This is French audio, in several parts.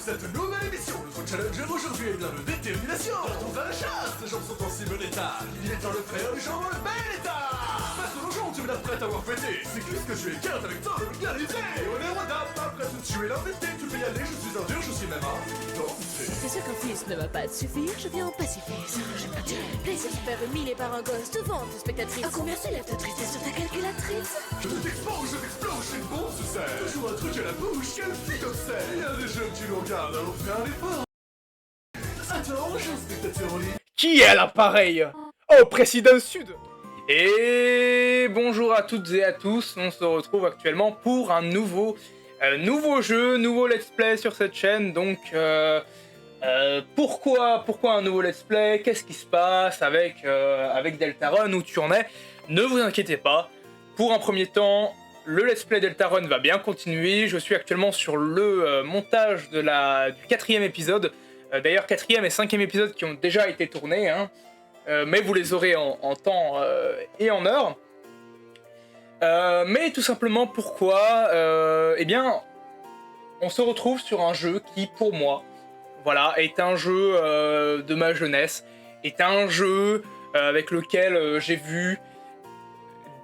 cette nouvelle émission. Notre challenger aujourd'hui est plein de détermination. Partons à la chasse, les jambes sont en si bon état. Il est temps de faire les jambes en bel état. Face aux jambes, tu me l'as prête à avoir fêté. C'est juste que tu es carte avec toi de vulgarité. Et on est roi d'âme, après tout tu es l'invité. Tu peux y aller, je suis un dur, je suis même un danser. C'est sûr qu'un fils ne va pas te suffire, je viens en pacifiste. Plaisir super humilié par un gosse devant tes spectatrices. À combien s'élève ta tristesse sur ta calculatrice? Je t'expose, c'est bon succès. Toujours un truc à la bouche, quel fille d'obscène. Il y a des jeunes qui nous regardent, alors fais un effort. Attends, j'ai un spectateur en ligne. Qui est à l'appareil? Oh, Président Sud. Et bonjour à toutes et à tous, on se retrouve actuellement pour un nouveau jeu, nouveau let's play sur cette chaîne. Donc pourquoi un nouveau let's play? Qu'est-ce qui se passe avec Deltarune? Où tu en es? Ne vous inquiétez pas, pour un premier temps, le let's play Deltarune va bien continuer. Je suis actuellement sur le montage du 4e épisode. D'ailleurs, 4e et 5e épisode qui ont déjà été tournés, hein. Mais vous les aurez en temps et en heure. Mais tout simplement pourquoi eh bien, on se retrouve sur un jeu qui, pour moi, voilà, est un jeu de ma jeunesse, est un jeu avec lequel j'ai vu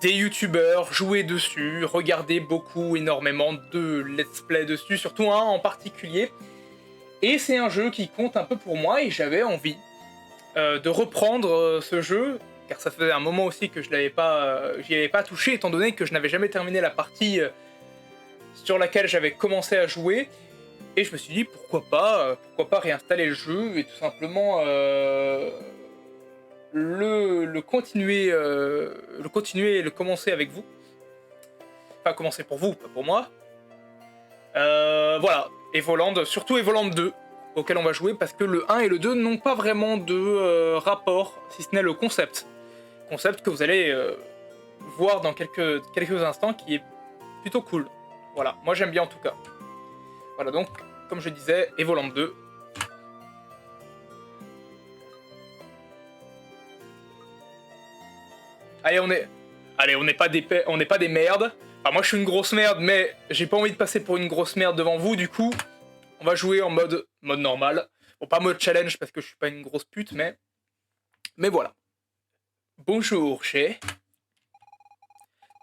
des youtubeurs jouer dessus, regarder énormément de let's play dessus, surtout un en particulier. Et c'est un jeu qui compte un peu pour moi et j'avais envie de reprendre ce jeu, car ça faisait un moment aussi que je l'avais j'y avais pas touché, étant donné que je n'avais jamais terminé la partie sur laquelle j'avais commencé à jouer. Et je me suis dit pourquoi pas réinstaller le jeu et tout simplement le continuer et le commencer avec vous. Enfin, commencer pour vous, pas pour moi. Voilà, Evoland, surtout Evoland 2, auquel on va jouer, parce que le 1 et le 2 n'ont pas vraiment de rapport, si ce n'est le concept. Concept que vous allez voir dans quelques instants, qui est plutôt cool. Voilà, moi j'aime bien en tout cas. Voilà, donc, comme je disais, Evoland 2. Allez, on n'est pas des merdes. Enfin, moi je suis une grosse merde, mais j'ai pas envie de passer pour une grosse merde devant vous, du coup, on va jouer en mode normal. Bon, pas mode challenge parce que je suis pas une grosse pute, mais voilà. Bonjour, Shay.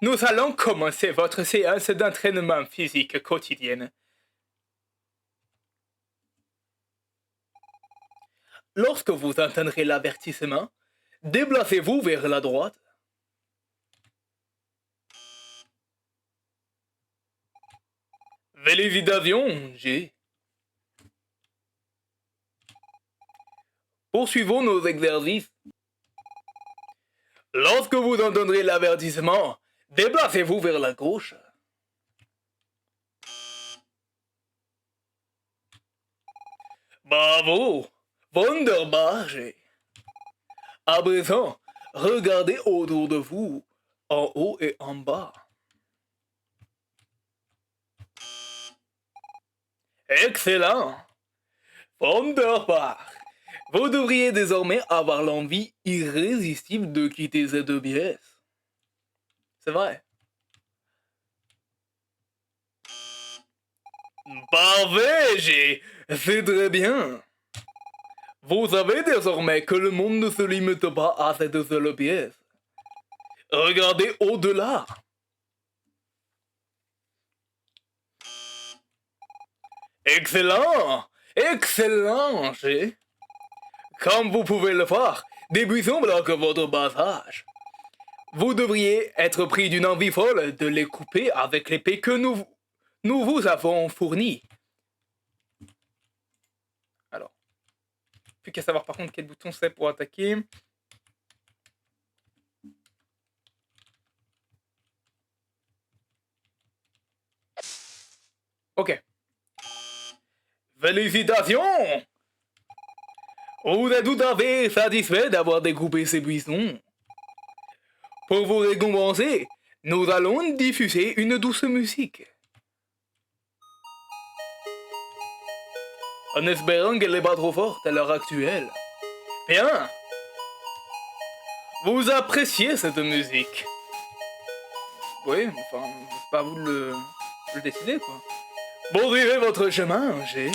Nous allons commencer votre séance d'entraînement physique quotidienne. Lorsque vous entendrez l'avertissement, déplacez-vous vers la droite. Félicitations, G. Poursuivons nos exercices. Lorsque vous entendrez l'avertissement, déplacez-vous vers la gauche. Bravo! Wunderbar, G. À présent, regardez autour de vous, en haut et en bas. Excellent! Wunderbar! Vous devriez désormais avoir l'envie irrésistible de quitter cette pièce. C'est vrai. Parfait, c'est très bien. Vous savez désormais que le monde ne se limite pas à cette seule pièce. Regardez au-delà. Excellent! Excellent, G. Comme vous pouvez le voir, des buissons bloquent votre passage. Vous devriez être pris d'une envie folle de les couper avec l'épée que nous vous avons fournie. Alors, plus qu'à savoir par contre quel bouton c'est pour attaquer. Ok. Félicitations! Vous êtes tout à fait satisfait d'avoir découpé ces buissons. Pour vous récompenser, nous allons diffuser une douce musique. En espérant qu'elle n'est pas trop forte à l'heure actuelle. Bien. Vous appréciez cette musique? Oui, enfin, c'est pas à vous de le décider, quoi. Poursuivez votre chemin, G.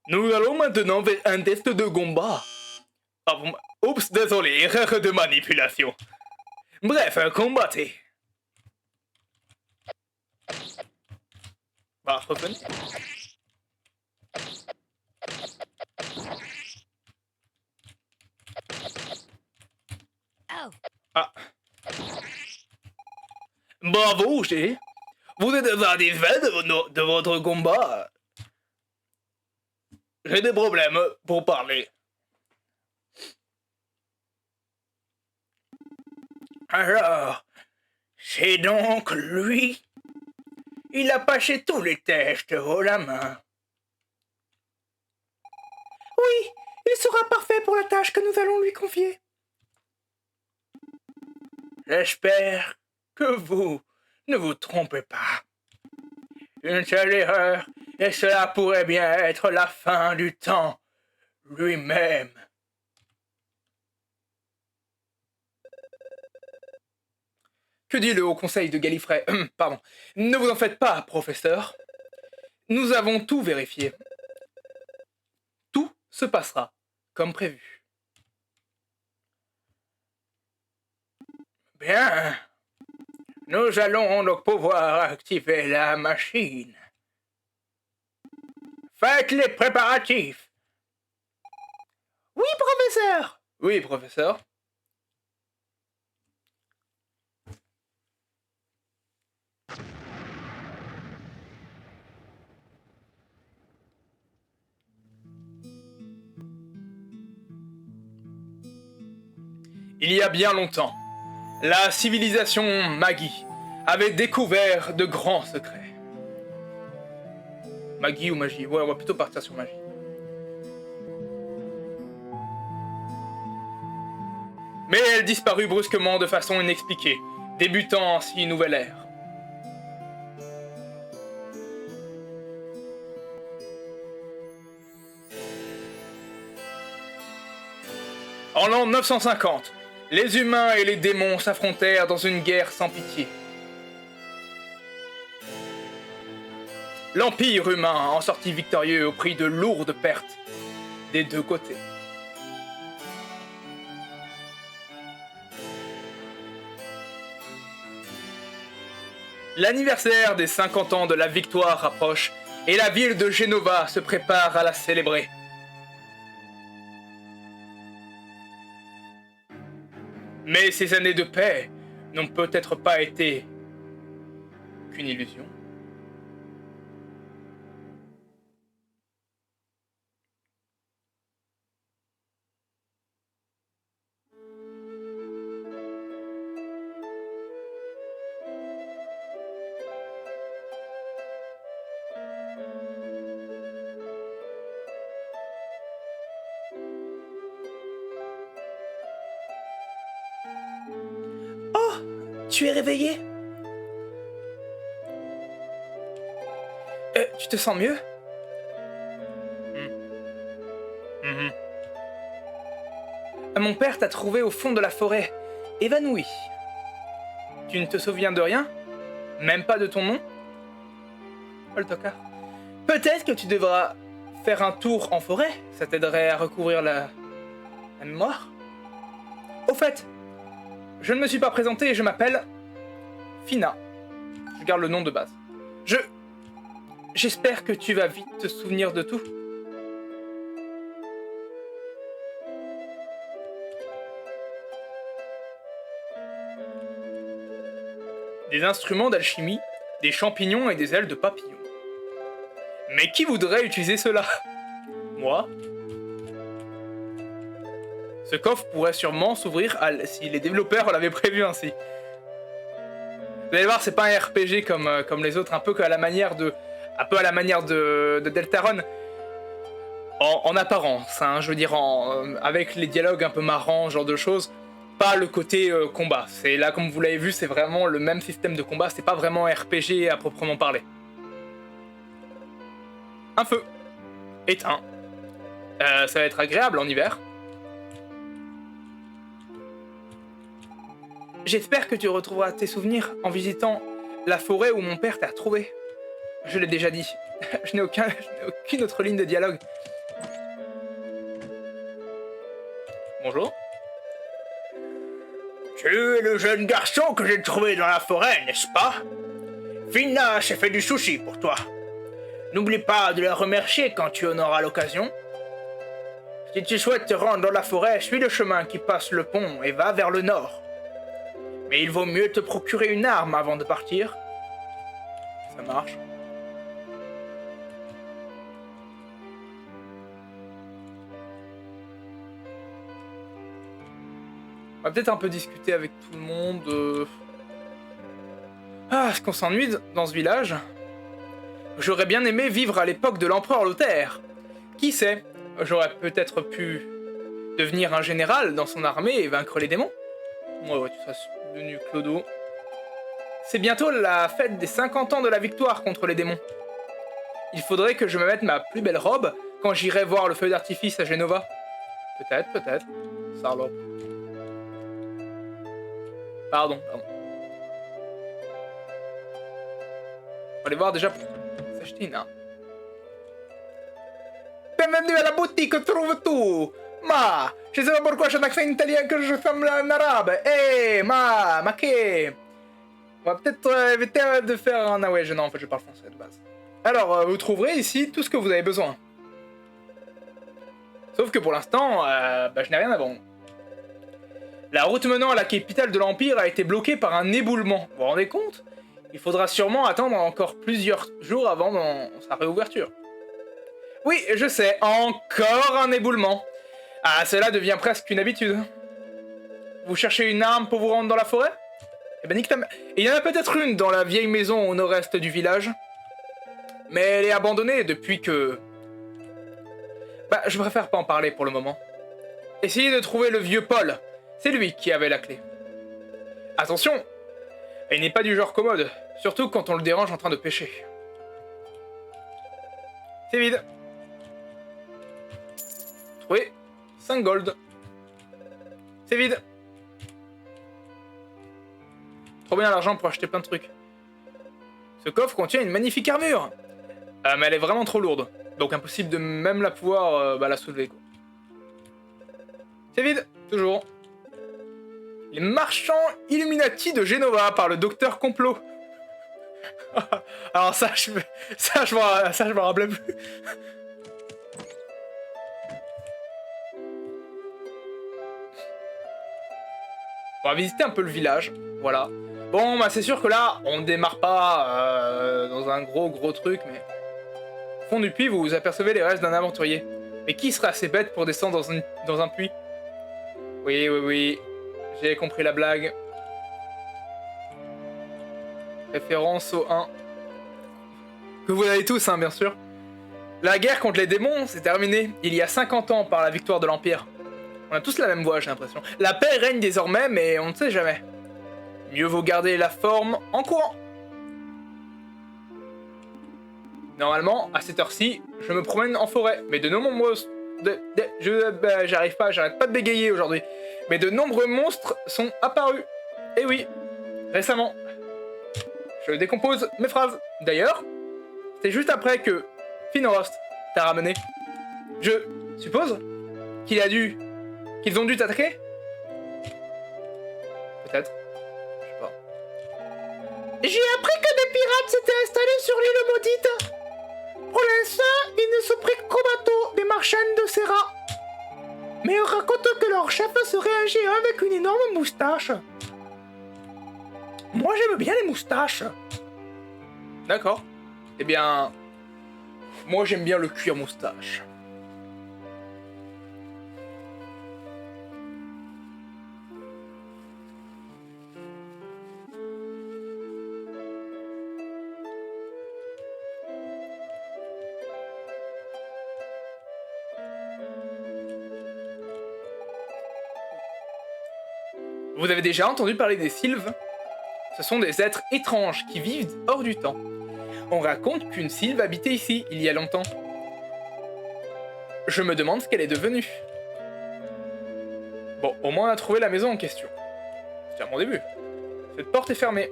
Nous allons maintenant vers un test de combat. Ah bon, oups, désolé, erreur de manipulation. Bref, combattez. Bah, revenez. Ah. Bravo, G. Vous êtes satisfait de votre combat? J'ai des problèmes pour parler. Alors, c'est donc lui. Il a passé tous les tests haut la main. Oui, il sera parfait pour la tâche que nous allons lui confier. J'espère que vous ne vous trompez pas. Une seule erreur, et cela pourrait bien être la fin du temps lui-même. Que dit le Haut Conseil de Gallifrey? Pardon. Ne vous en faites pas, professeur. Nous avons tout vérifié. Tout se passera comme prévu. Bien. Nous allons donc pouvoir activer la machine. Faites les préparatifs. Oui, professeur. Oui, professeur. Il y a bien longtemps, la civilisation Maggie avait découvert de grands secrets. Maggie ou magie? Ouais, on va plutôt partir sur magie. Mais elle disparut brusquement de façon inexpliquée, débutant ainsi une nouvelle ère. En l'an 950, les humains et les démons s'affrontèrent dans une guerre sans pitié. L'Empire humain en sortit victorieux au prix de lourdes pertes des deux côtés. L'anniversaire des 50 ans de la victoire approche et la ville de Genova se prépare à la célébrer. Mais ces années de paix n'ont peut-être pas été qu'une illusion. Tu es réveillé? Tu te sens mieux? Mon père t'a trouvé au fond de la forêt, évanoui. Tu ne te souviens de rien? Même pas de ton nom? Oh le tocard. Peut-être que tu devras faire un tour en forêt, ça t'aiderait à recouvrir la mémoire. Au fait, je ne me suis pas présenté et je m'appelle Fina. Je garde le nom de base. J'espère que tu vas vite te souvenir de tout. Des instruments d'alchimie, des champignons et des ailes de papillon. Mais qui voudrait utiliser cela? Moi? Ce coffre pourrait sûrement s'ouvrir si les développeurs l'avaient prévu ainsi. Vous allez voir, c'est pas un RPG comme les autres, un peu à la manière de Deltarune. En apparence, hein, je veux dire, avec les dialogues un peu marrants, ce genre de choses. Pas le côté combat. C'est là, comme vous l'avez vu, c'est vraiment le même système de combat. C'est pas vraiment RPG à proprement parler. Un feu. Éteint. Ça va être agréable en hiver. J'espère que tu retrouveras tes souvenirs en visitant la forêt où mon père t'a trouvé. Je l'ai déjà dit. Je n'ai aucune autre ligne de dialogue. Bonjour. Tu es le jeune garçon que j'ai trouvé dans la forêt, n'est-ce pas? Finna s'est fait du sushi pour toi. N'oublie pas de la remercier quand tu en auras l'occasion. Si tu souhaites te rendre dans la forêt, suis le chemin qui passe le pont et va vers le nord. Mais il vaut mieux te procurer une arme avant de partir. Ça marche. On va peut-être un peu discuter avec tout le monde. Ah, est-ce qu'on s'ennuie dans ce village? J'aurais bien aimé vivre à l'époque de l'empereur Lothaire. Qui sait, j'aurais peut-être pu devenir un général dans son armée et vaincre les démons. Ouais, tout ça c'est devenu clodo. C'est bientôt la fête des 50 ans de la victoire contre les démons. Il faudrait que je me mette ma plus belle robe quand j'irai voir le feu d'artifice à Genova. Peut-être. Salope. Pardon. On va aller voir déjà pour s'acheter une arme. Bienvenue à la boutique, trouve tout. Ma, je sais pas pourquoi j'ai un accent italien que je ressemble à un arabe. Ma que... On va peut-être éviter de faire un... Ah ouais, non, en fait, je parle français de base. Alors, vous trouverez ici tout ce que vous avez besoin. Sauf que pour l'instant, je n'ai rien à vendre. La route menant à la capitale de l'Empire a été bloquée par un éboulement. Vous vous rendez compte? Il faudra sûrement attendre encore plusieurs jours avant sa réouverture. Oui, je sais, encore un éboulement. Ah, cela devient presque une habitude. Vous cherchez une arme pour vous rendre dans la forêt? Eh ben, nique ta... Il y en a peut-être une dans la vieille maison au nord-est du village. Mais elle est abandonnée depuis que... je préfère pas en parler pour le moment. Essayez de trouver le vieux Paul. C'est lui qui avait la clé. Attention, il n'est pas du genre commode, surtout quand on le dérange en train de pêcher. C'est vide. Trouvé 5 gold. C'est vide. Trop bien l'argent pour acheter plein de trucs. Ce coffre contient une magnifique armure. Mais elle est vraiment trop lourde, donc impossible de même la pouvoir la soulever, quoi. C'est vide, toujours. Les marchands Illuminati de Genova par le docteur Complot. Alors ça, je me rappelais plus. On va visiter un peu le village, voilà. Bon, c'est sûr que là, on ne démarre pas dans un gros truc, mais... Au fond du puits, vous apercevez les restes d'un aventurier. Mais qui serait assez bête pour descendre dans un puits? Oui. J'ai compris la blague. Référence au 1. Que vous avez tous, hein, bien sûr. La guerre contre les démons, c'est terminé. Il y a 50 ans par la victoire de l'Empire. On a tous la même voix, j'ai l'impression. La paix règne désormais, mais on ne sait jamais. Mieux vaut garder la forme en courant. Normalement, à cette heure-ci, je me promène en forêt, mais de nombreux... j'arrête pas de bégayer aujourd'hui. Mais de nombreux monstres sont apparus. Eh oui, récemment. Je décompose mes phrases. D'ailleurs, c'est juste après que Finrost t'a ramené. Je suppose qu'ils ont dû t'attaquer? Peut-être. Je sais pas. J'ai appris que des pirates s'étaient installés sur l'île maudite. Pour l'instant, ils ne sont pris qu'au bateau des marchands de Serra. Mais on raconte que leur chef serait un géant avec une énorme moustache. Moi, j'aime bien les moustaches. D'accord. Eh bien, moi, j'aime bien le cuir moustache. Vous avez déjà entendu parler des sylves? Ce sont des êtres étranges qui vivent hors du temps. On raconte qu'une sylve habitait ici, il y a longtemps. Je me demande ce qu'elle est devenue. Bon, au moins on a trouvé la maison en question. C'est un bon début. Cette porte est fermée.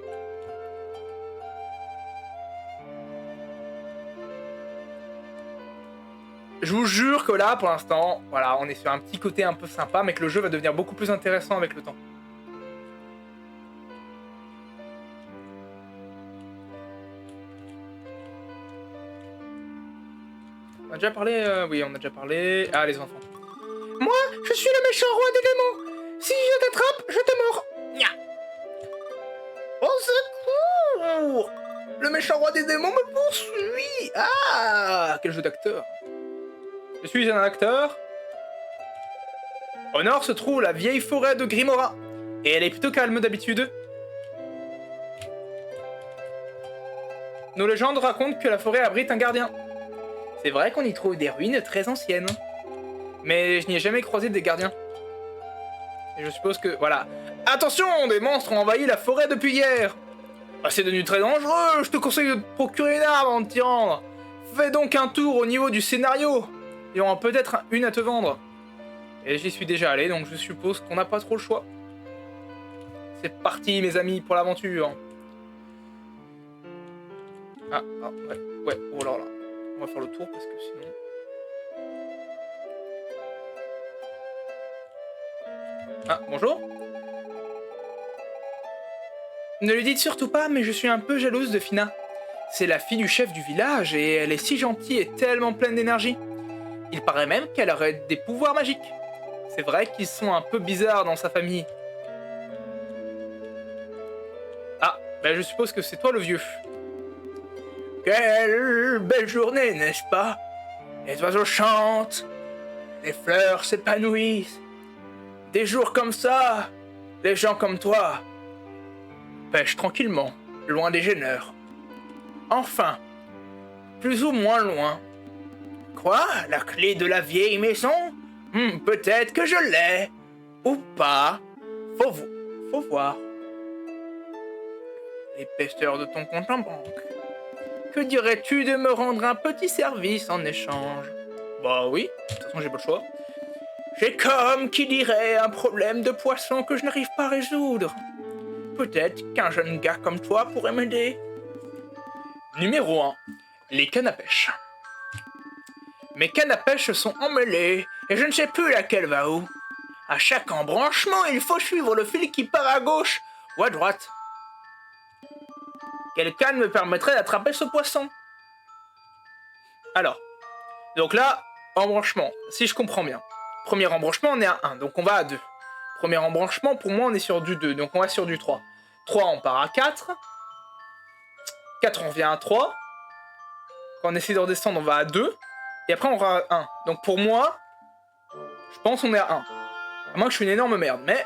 Je vous jure que là, pour l'instant, voilà, on est sur un petit côté un peu sympa, mais que le jeu va devenir beaucoup plus intéressant avec le temps. On a déjà parlé oui, on a déjà parlé. Ah, les enfants. Moi, je suis le méchant roi des démons. Si je t'attrape, je te mords. Nya. Au secours! Le méchant roi des démons me poursuit. Ah, quel jeu d'acteur. Je suis un acteur. Au nord se trouve la vieille forêt de Grimora. Et elle est plutôt calme d'habitude. Nos légendes racontent que la forêt abrite un gardien. C'est vrai qu'on y trouve des ruines très anciennes. Mais je n'y ai jamais croisé des gardiens. Et je suppose que... Voilà. Attention, des monstres ont envahi la forêt depuis hier. Ah, c'est devenu très dangereux. Je te conseille de te procurer une arme avant de t'y rendre. Fais donc un tour au niveau du scénario. Il y aura peut-être une à te vendre. Et j'y suis déjà allé, donc je suppose qu'on n'a pas trop le choix. C'est parti, mes amis, pour l'aventure. Ouais, oh là là. On va faire le tour parce que sinon... Ah, bonjour. Ne lui dites surtout pas, mais je suis un peu jalouse de Fina. C'est la fille du chef du village et elle est si gentille et tellement pleine d'énergie. Il paraît même qu'elle aurait des pouvoirs magiques. C'est vrai qu'ils sont un peu bizarres dans sa famille. Ah, ben je suppose que c'est toi le vieux. Quelle belle journée, n'est-ce pas? Les oiseaux chantent, les fleurs s'épanouissent. Des jours comme ça, les gens comme toi pêchent tranquillement, loin des gêneurs. Enfin, plus ou moins loin. Quoi? La clé de la vieille maison? Peut-être que je l'ai. Ou pas. Faut voir. L'épaisseur de ton compte en banque. Que dirais-tu de me rendre un petit service en échange? Bah oui, de toute façon j'ai pas le choix. J'ai comme qui dirait un problème de poisson que je n'arrive pas à résoudre. Peut-être qu'un jeune gars comme toi pourrait m'aider. Numéro 1. Les cannes à pêche. Mes cannes à pêche sont emmêlées et je ne sais plus laquelle va où. À chaque embranchement, il faut suivre le fil qui part à gauche ou à droite. Quelle canne me permettrait d'attraper ce poisson? Alors, donc là, embranchement, si je comprends bien. Premier embranchement, on est à 1, donc on va à 2. Premier embranchement, pour moi, on est sur du 2, donc on va sur du 3. 3, on part à 4. 4, on revient à 3. Quand on essaie de redescendre, on va à 2. Et après, on va à 1. Donc pour moi, je pense qu'on est à 1. À moins que je suis une énorme merde, mais...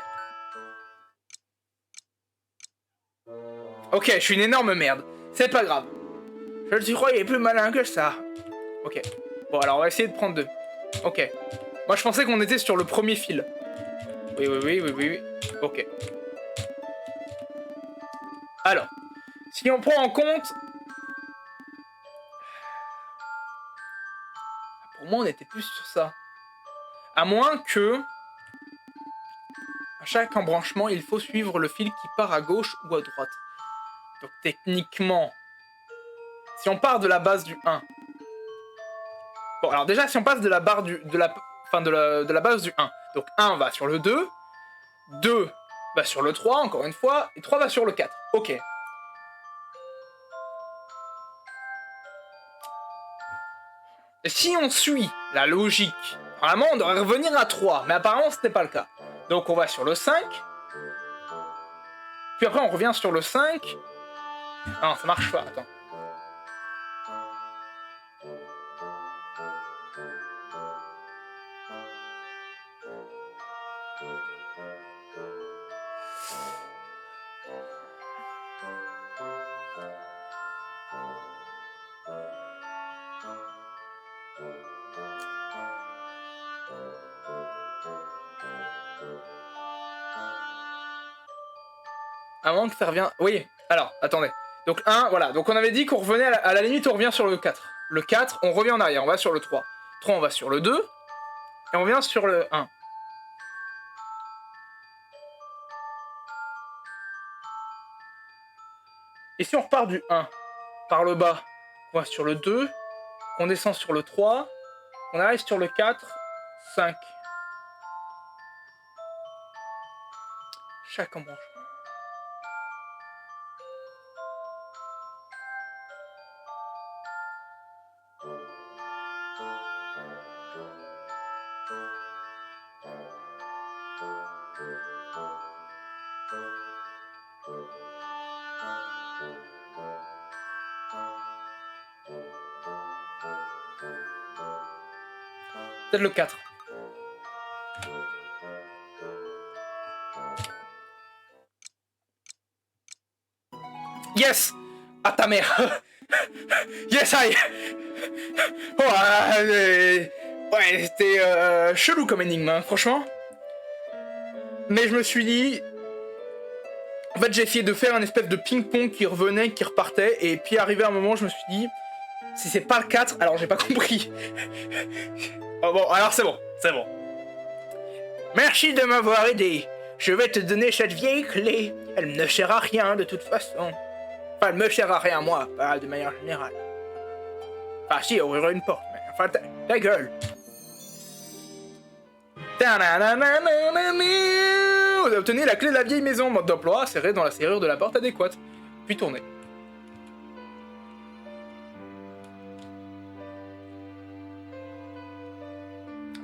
Ok, je suis une énorme merde. C'est pas grave. Je te croyais plus malin que ça. Ok. Bon, alors on va essayer de prendre 2. Ok. Moi, je pensais qu'on était sur le premier fil. Oui. Ok. Alors, si on prend en compte... Pour moi, on était plus sur ça. À moins que... À chaque embranchement, il faut suivre le fil qui part à gauche ou à droite. Donc techniquement... Si on part de la base du 1... Bon, alors déjà, si on passe de la barre de la base du 1. Donc 1 va sur le 2. 2 va sur le 3, encore une fois. Et 3 va sur le 4. Ok. Et si on suit la logique, normalement on devrait revenir à 3. Mais apparemment ce n'est pas le cas. Donc on va sur le 5. Puis après on revient sur le 5. Ah non, ça marche pas, attends. Avant que ça revienne... Oui, alors, attendez. Donc 1, voilà. Donc on avait dit qu'on revenait à la limite, on revient sur le 4. Le 4, on revient en arrière, on va sur le 3. 3, on va sur le 2. Et on revient sur le 1. Et si on repart du 1, par le bas, on va sur le 2, on descend sur le 3, On arrive sur le 4, 5. Chaque embranchement. Peut-être le 4. Yes! Ah ta mère! Yes, I! Oh, ouais, c'était chelou comme énigme, hein, franchement. Mais je me suis dit... En fait, j'ai essayé de faire un espèce de ping-pong qui revenait, qui repartait, et puis arrivé à un moment, je me suis dit... Si c'est pas le 4, alors j'ai pas compris. Oh bon, alors c'est bon, c'est bon. Merci de m'avoir aidé. Je vais te donner cette vieille clé. Elle ne sert à rien de toute façon. Enfin, elle me sert à rien, moi, pas de manière générale. Enfin, si, ouvrir une porte, mais enfin, ta gueule. Vous avez obtenu la clé de la vieille maison. Mode d'emploi, serré dans la serrure de la porte adéquate. Puis tournez.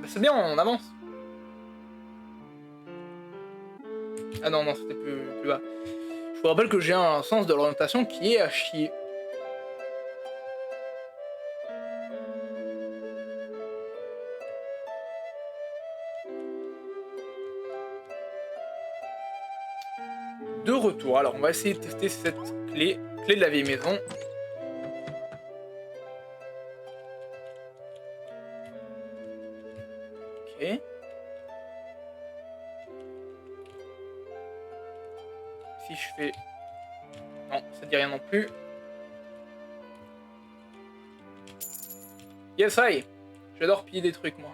C'est bien, on avance. Ah non, non, c'était plus bas. Je vous rappelle que j'ai un sens de l'orientation qui est à chier. De retour, alors on va essayer de tester cette clé de la vieille maison. Ok. Si je fais... Non, ça dit rien non plus. Yes, I! J'adore piller des trucs, moi.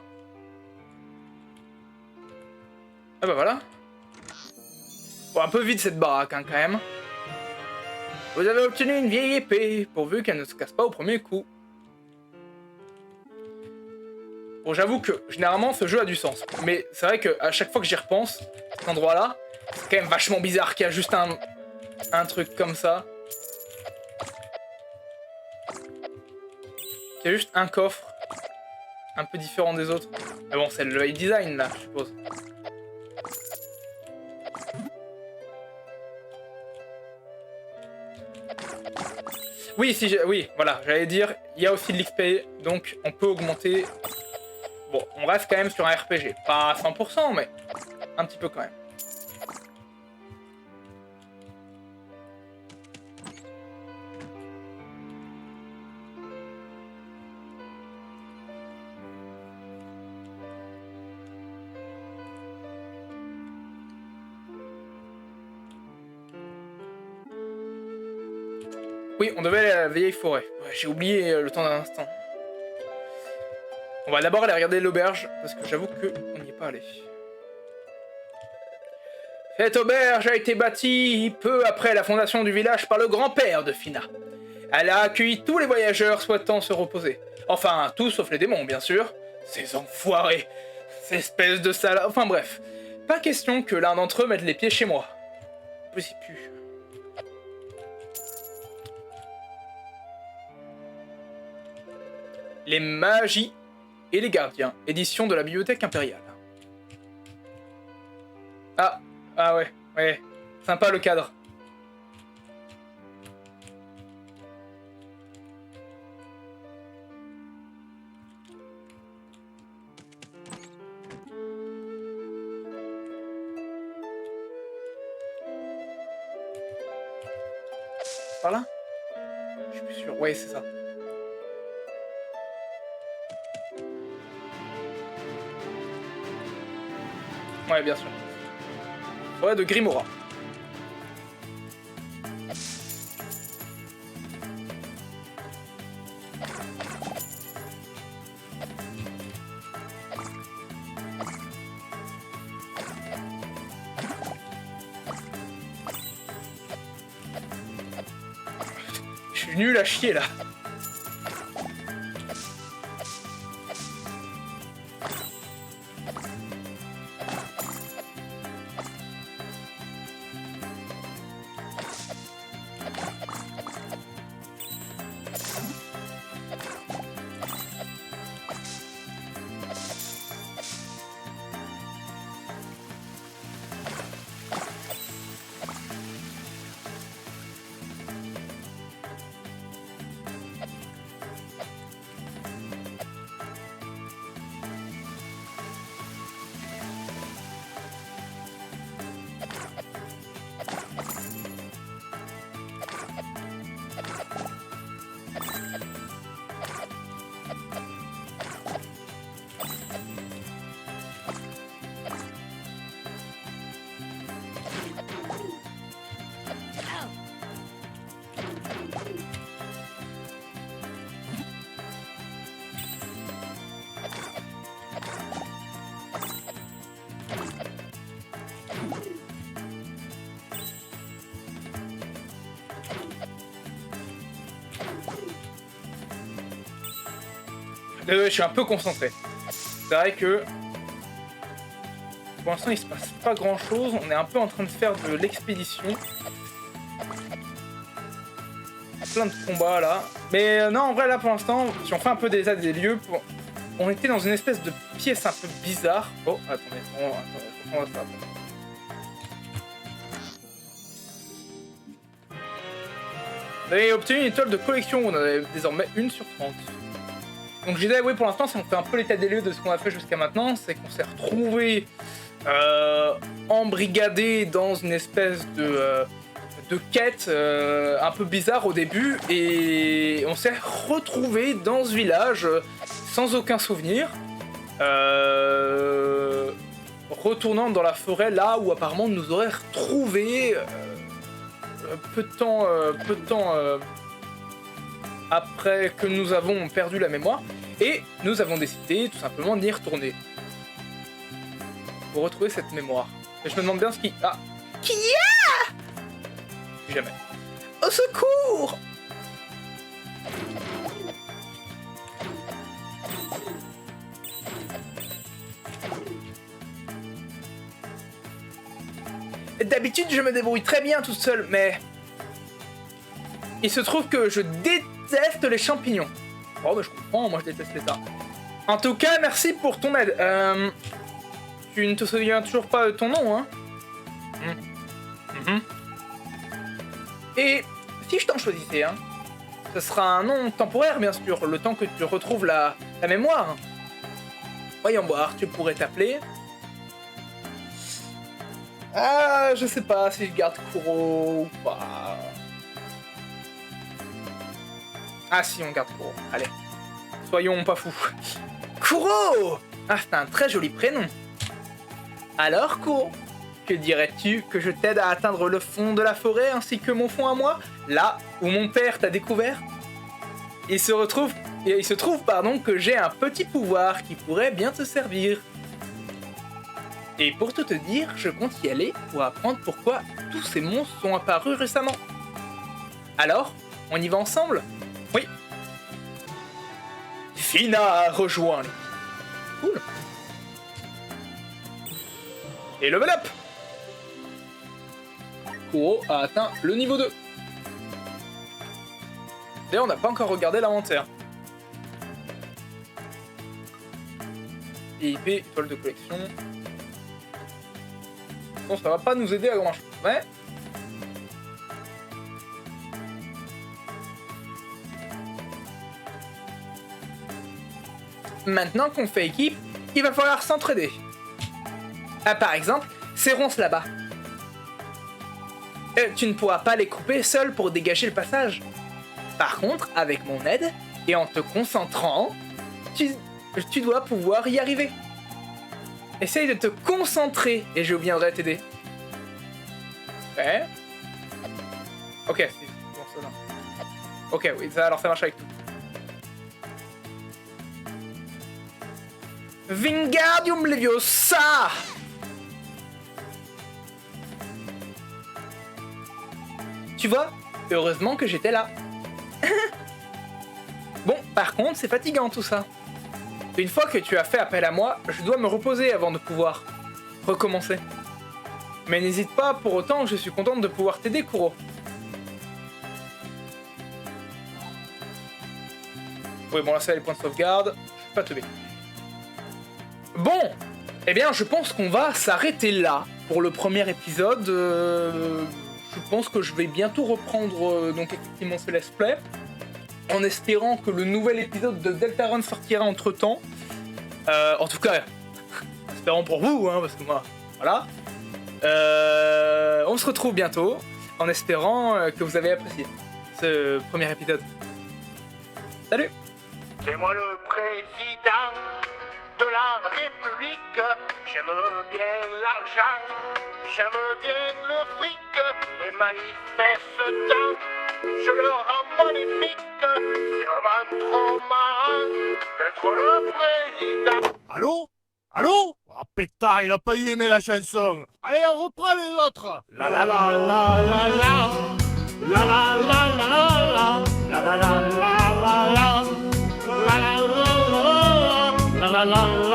Ah bah voilà. Bon, un peu vide cette baraque, hein, quand même. Vous avez obtenu une vieille épée, pourvu qu'elle ne se casse pas au premier coup. Bon, j'avoue que, généralement, ce jeu a du sens. Mais c'est vrai qu'à chaque fois que j'y repense, cet endroit-là, c'est quand même vachement bizarre qu'il y a juste un truc comme ça. Qu'il y a juste un coffre. Un peu différent des autres. Mais bon, c'est le level design, là, je suppose. Oui, oui, voilà, j'allais dire, il y a aussi de l'XP, donc on peut augmenter. Bon, on reste quand même sur un RPG, pas à 100%, mais un petit peu quand même. Oui, on devait aller à la vieille forêt. Ouais, j'ai oublié le temps d'un instant. On va d'abord aller regarder l'auberge, parce que j'avoue qu'on n'y est pas allé. Cette auberge a été bâtie peu après la fondation du village par le grand-père de Fina. Elle a accueilli tous les voyageurs souhaitant se reposer. Enfin, tous sauf les démons, bien sûr. Ces enfoirés. Ces espèces de salades. Enfin bref. Pas question que l'un d'entre eux mette les pieds chez moi. Je sais plus. Les magies et les gardiens, édition de la bibliothèque impériale. Ah ouais, ouais, sympa le cadre. Par là? Je suis plus sûr, ouais c'est ça. Ouais, bien sûr. Forêt de Grimora. Je suis nul à chier là. Je suis un peu concentré. C'est vrai que pour l'instant il se passe pas grand chose. On est un peu en train de faire de l'expédition. Plein de combats là. Mais non, en vrai là pour l'instant, si on fait un peu des états des lieux, on était dans une espèce de pièce un peu bizarre. Oh, attendez, on va ça. Vous avez obtenu une étoile de collection, on en a désormais 1 sur 30. Donc je disais, oui, pour l'instant, si on fait un peu l'état des lieux de ce qu'on a fait jusqu'à maintenant, c'est qu'on s'est retrouvé embrigadé dans une espèce de quête un peu bizarre au début, et on s'est retrouvé dans ce village sans aucun souvenir, retournant dans la forêt là où apparemment on nous aurait retrouvé peu de temps après que nous avons perdu la mémoire, et nous avons décidé tout simplement d'y retourner pour retrouver cette mémoire. Et je me demande bien ce qui... Ah, qui y a? Jamais. Au secours! D'habitude, je me débrouille très bien toute seule, mais... il se trouve que je déteste les champignons. Oh, bah je comprends, moi je déteste les arbres. En tout cas, merci pour ton aide. Tu ne te souviens toujours pas de ton nom, hein? Et si je t'en choisissais, hein, ce sera un nom temporaire, bien sûr, le temps que tu retrouves la mémoire. Voyons voir, tu pourrais t'appeler... Ah, je sais pas si je garde Kuro ou pas. Ah si, on garde Kuro. Allez, soyons pas fous. Kuro! Ah, c'est un très joli prénom. Alors, Kuro, que dirais-tu que je t'aide à atteindre le fond de la forêt ainsi que mon fond à moi, là où mon père t'a découvert? Il se trouve, que j'ai un petit pouvoir qui pourrait bien te servir. Et pour tout te dire, je compte y aller pour apprendre pourquoi tous ces monstres sont apparus récemment. Alors, on y va ensemble? Oui. Fina a rejoint. Cool. Et level up. Kuro a atteint le niveau 2. D'ailleurs, on n'a pas encore regardé l'inventaire. IP, étoile de collection. Bon, ça va pas nous aider à grand chose, mais... Maintenant qu'on fait équipe, il va falloir s'entraider. Ah, par exemple, ces ronces là-bas. Tu ne pourras pas les couper seul pour dégager le passage. Par contre, avec mon aide, et en te concentrant, tu dois pouvoir y arriver. Essaye de te concentrer et je viendrai t'aider. Ouais. Ok, c'est bon, ça va. Ok, oui, ça, alors ça marche avec tout. Wingardium Leviosa! Tu vois, heureusement que j'étais là. Bon, par contre, c'est fatigant tout ça. Une fois que tu as fait appel à moi, je dois me reposer avant de pouvoir recommencer. Mais n'hésite pas, pour autant, je suis contente de pouvoir t'aider, Kuro. Oui, bon, là, c'est les points de sauvegarde. Je suis pas teubé. Bon, eh bien, je pense qu'on va s'arrêter là pour le premier épisode. Je pense que je vais bientôt reprendre donc effectivement ce let's play, en espérant que le nouvel épisode de Deltarune sortira entre temps. En tout cas, espérons pour vous, hein, parce que moi, voilà. On se retrouve bientôt, en espérant que vous avez apprécié ce premier épisode. Salut! C'est moi le président de la République. J'aime bien l'argent, j'aime bien le fric. Les manifestants, je le rends magnifique. C'est vraiment trop marrant d'être le président. Allô? Allô? Ah pétard, il a pas aimé la chanson. Allez, on reprend les autres. La la la la la la. La la la la la. La la la la la la. La la la la la. la la